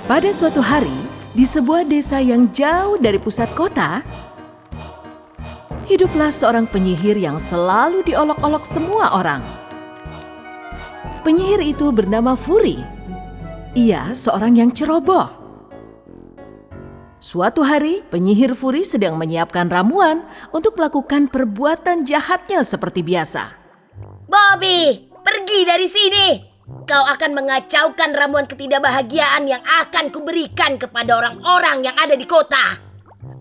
Pada suatu hari, di sebuah desa yang jauh dari pusat kota, hiduplah seorang penyihir yang selalu diolok-olok semua orang. Penyihir itu bernama Furi. Ia seorang yang ceroboh. Suatu hari, penyihir Furi sedang menyiapkan ramuan untuk melakukan perbuatan jahatnya seperti biasa. Bobby, pergi dari sini. Kau akan mengacaukan ramuan ketidakbahagiaan yang akan kuberikan kepada orang-orang yang ada di kota.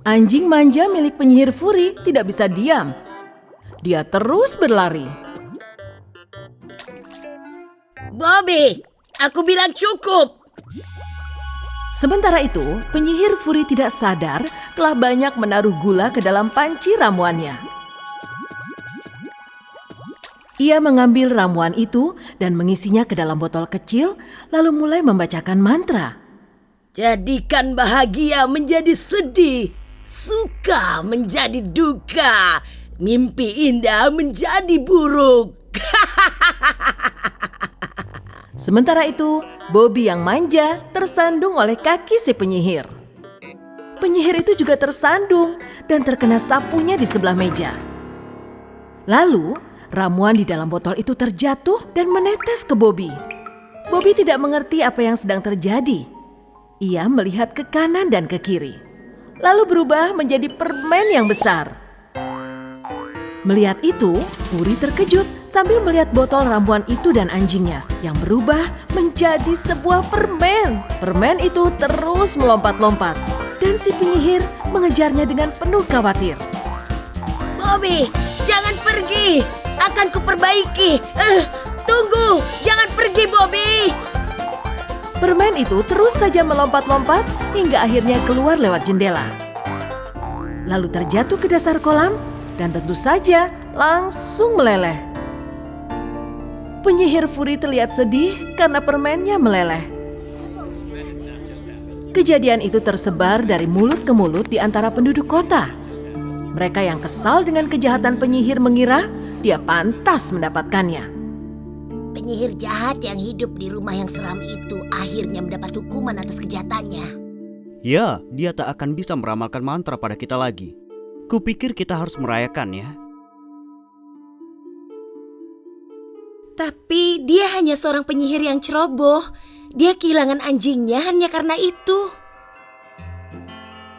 Anjing manja milik penyihir Furi tidak bisa diam. Dia terus berlari. Bobby, aku bilang cukup. Sementara itu, penyihir Furi tidak sadar telah banyak menaruh gula ke dalam panci ramuannya. Ia mengambil ramuan itu dan mengisinya ke dalam botol kecil, lalu mulai membacakan mantra. Jadikan bahagia menjadi sedih, suka menjadi duka, mimpi indah menjadi buruk. Sementara itu, Bobby yang manja tersandung oleh kaki si penyihir. Penyihir itu juga tersandung dan terkena sapunya di sebelah meja. Lalu, ramuan di dalam botol itu terjatuh dan menetes ke Bobby. Bobby tidak mengerti apa yang sedang terjadi. Ia melihat ke kanan dan ke kiri, lalu berubah menjadi permen yang besar. Melihat itu, Furi terkejut sambil melihat botol ramuan itu dan anjingnya yang berubah menjadi sebuah permen. Permen itu terus melompat-lompat dan si penyihir mengejarnya dengan penuh khawatir. Bobby, jangan pergi. Akan kuperbaiki. Tunggu, jangan pergi, Bobby. Permen itu terus saja melompat-lompat hingga akhirnya keluar lewat jendela. Lalu terjatuh ke dasar kolam dan tentu saja langsung meleleh. Penyihir Furi terlihat sedih karena permennya meleleh. Kejadian itu tersebar dari mulut ke mulut di antara penduduk kota. Mereka yang kesal dengan kejahatan penyihir mengira dia pantas mendapatkannya. Penyihir jahat yang hidup di rumah yang seram itu akhirnya mendapat hukuman atas kejahatannya. Ya, dia tak akan bisa meramalkan mantra pada kita lagi. Kupikir kita harus merayakannya. Tapi dia hanya seorang penyihir yang ceroboh. Dia kehilangan anjingnya hanya karena itu.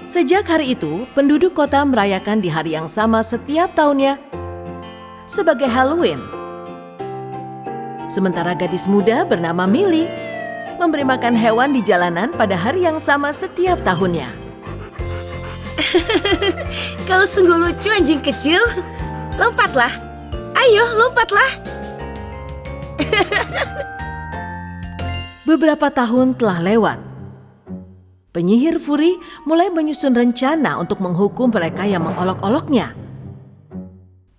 Sejak hari itu, penduduk kota merayakan di hari yang sama setiap tahunnya sebagai Halloween. Sementara gadis muda bernama Millie memberi makan hewan di jalanan pada hari yang sama setiap tahunnya. Kau sungguh lucu, anjing kecil. Lompatlah. Ayo, lompatlah. Beberapa tahun telah lewat. Penyihir Furi mulai menyusun rencana untuk menghukum mereka yang mengolok-oloknya.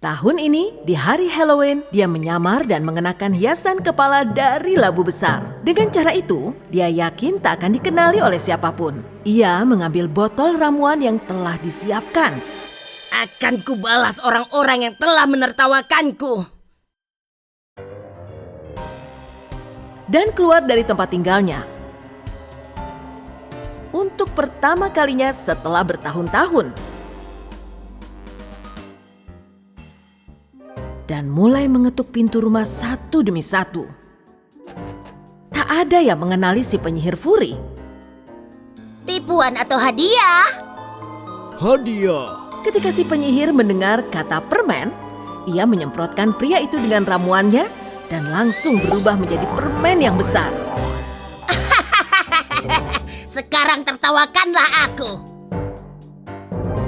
Tahun ini, di hari Halloween, dia menyamar dan mengenakan hiasan kepala dari labu besar. Dengan cara itu, dia yakin tak akan dikenali oleh siapapun. Ia mengambil botol ramuan yang telah disiapkan. Akan kubalas orang-orang yang telah menertawakanku. Dan keluar dari tempat tinggalnya. Untuk pertama kalinya setelah bertahun-tahun. Dan mulai mengetuk pintu rumah satu demi satu. Tak ada yang mengenali si penyihir Furi. Tipuan atau hadiah? Hadiah. Ketika si penyihir mendengar kata permen, ia menyemprotkan pria itu dengan ramuannya dan langsung berubah menjadi permen yang besar. Sekarang tertawakanlah aku.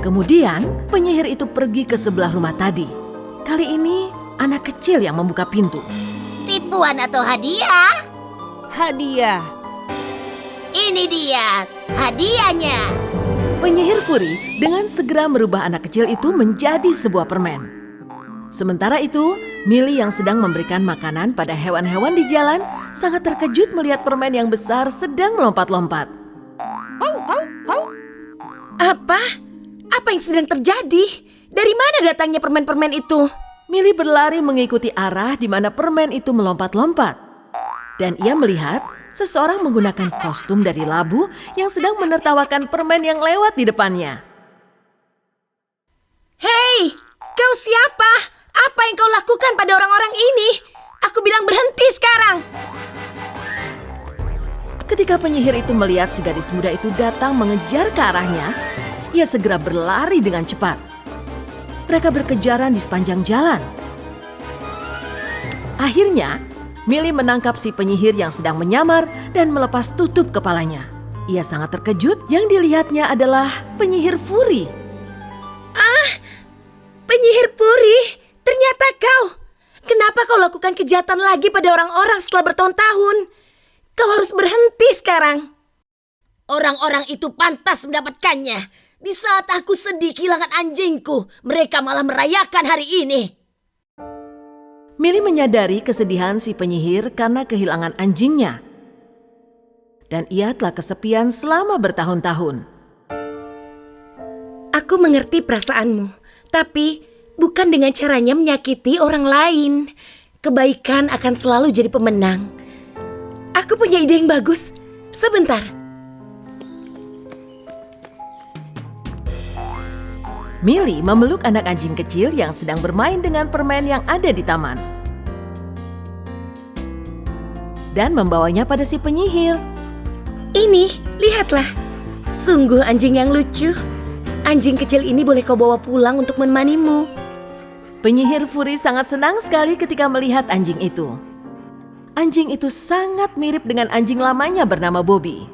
Kemudian penyihir itu pergi ke sebelah rumah tadi. Kali ini anak kecil yang membuka pintu. Tipuan atau hadiah? Hadiah. Ini dia hadiahnya. Penyihir Furi dengan segera merubah anak kecil itu menjadi sebuah permen. Sementara itu, Millie yang sedang memberikan makanan pada hewan-hewan di jalan sangat terkejut melihat permen yang besar sedang melompat-lompat. Apa? Apa yang sedang terjadi? Dari mana datangnya permen-permen itu? Millie berlari mengikuti arah di mana permen itu melompat-lompat. Dan ia melihat seseorang menggunakan kostum dari labu yang sedang menertawakan permen yang lewat di depannya. Hei, kau siapa? Apa yang kau lakukan pada orang-orang ini? Aku bilang berhenti sekarang. Ketika penyihir itu melihat si gadis muda itu datang mengejar ke arahnya, ia segera berlari dengan cepat. Mereka berkejaran di sepanjang jalan. Akhirnya, Millie menangkap si penyihir yang sedang menyamar dan melepas tutup kepalanya. Ia sangat terkejut, yang dilihatnya adalah penyihir Fury. Penyihir Puri, ternyata kau. Kenapa kau lakukan kejahatan lagi pada orang-orang setelah bertahun-tahun? Kau harus berhenti sekarang. Orang-orang itu pantas mendapatkannya. Di saat aku sedih kehilangan anjingku, mereka malah merayakan hari ini. Millie menyadari kesedihan si penyihir karena kehilangan anjingnya. Dan ia telah kesepian selama bertahun-tahun. Aku mengerti perasaanmu, tapi bukan dengan caranya menyakiti orang lain. Kebaikan akan selalu jadi pemenang. Aku punya ide yang bagus. Sebentar. Millie memeluk anak anjing kecil yang sedang bermain dengan permen yang ada di taman. Dan membawanya pada si penyihir. Ini, lihatlah. Sungguh anjing yang lucu. Anjing kecil ini boleh kau bawa pulang untuk menemanimu. Penyihir Fury sangat senang sekali ketika melihat anjing itu. Anjing itu sangat mirip dengan anjing lamanya bernama Bobby.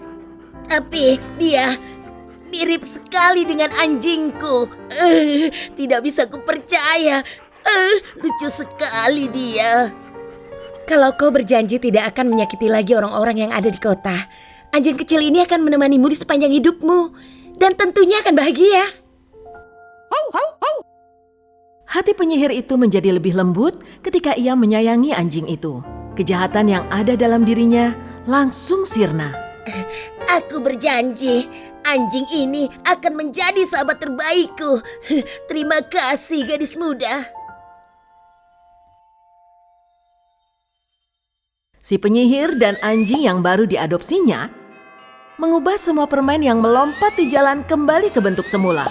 Tapi dia mirip sekali dengan anjingku. Tidak bisa kupercaya. Lucu sekali dia. Kalau kau berjanji tidak akan menyakiti lagi orang-orang yang ada di kota, anjing kecil ini akan menemanimu di sepanjang hidupmu. Dan tentunya akan bahagia. Hati penyihir itu menjadi lebih lembut ketika ia menyayangi anjing itu. Kejahatan yang ada dalam dirinya langsung sirna. Aku berjanji, anjing ini akan menjadi sahabat terbaikku. Terima kasih, gadis muda. Si penyihir dan anjing yang baru diadopsinya mengubah semua permen yang melompat di jalan kembali ke bentuk semula.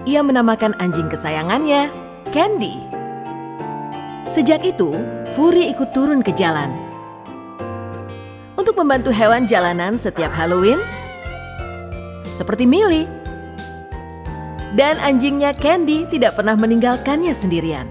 Ia menamakan anjing kesayangannya Candy. Sejak itu, Fury ikut turun ke jalan. Untuk membantu hewan jalanan setiap Halloween, seperti Millie. Dan anjingnya Candy tidak pernah meninggalkannya sendirian.